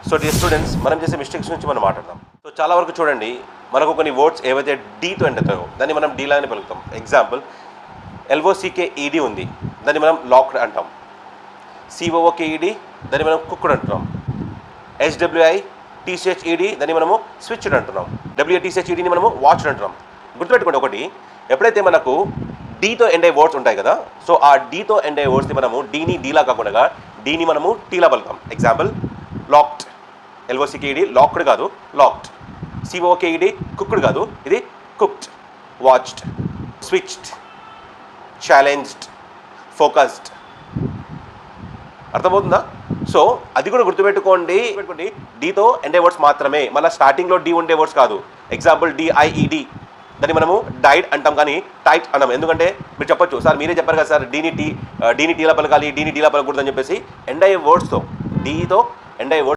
So dear students, మనం చేసే mistakes నుంచి మనం మాట్లాడదాం. సో చాలా వరకు చూడండి, మనకు కొన్ని వర్డ్స్ ఏవైతే డీతో ఎండ్ అవుతాయో దాన్ని మనం డీ లాగానే పలుకుతాం. ఎగ్జాంపుల్, LOCKED ఉంది, దాన్ని మనం లాక్డ్ అంటాం. COOKED దాన్ని మనం కుక్డ్ అంటున్నాం. SWITCHED దాన్ని మనము స్విచ్డ్ అంటున్నాం. WATCHEDని మనము వాచ్డ్ అంటున్నాం. గుర్తుపెట్టుకోండి, ఒకటి ఎప్పుడైతే మనకు డీతో ఎండ్ అయ్యే వర్డ్స్ ఉంటాయి కదా, సో ఆ డీతో ఎండ్ అయ్యే వర్డ్స్ని మనము డీని డీలా కాకుండా డీని మనము టీలా పలుకుతాం. ఎగ్జాంపుల్, లాక్డ్, LOCKED లాక్డ్ కాదు, లాక్డ్. COOKED కుక్డ్ కాదు, ఇది cooked. Watched, switched, challenged, focused. అర్థమవుతుందా? సో అది కూడా గుర్తుపెట్టుకోండి, డీతో ఎండ్ అయ్యే వర్డ్స్ మాత్రమే, మళ్ళీ స్టార్టింగ్లో డీ ఉండే వర్డ్స్ కాదు. ఎగ్జాంపుల్, DIED దాన్ని మనము డైడ్ అంటాం కానీ టైట్ అన్నాం. ఎందుకంటే మీరు చెప్పొచ్చు, సార్ మీరే చెప్పారు కదా సార్ డీని టీలా పలకాలి, డీని టీలా పలకూడదు అని చెప్పేసి. ఎండ్ అయ్యే వర్డ్స్తో, డీతో ఎండ్ అయ్యే వర్డ్స్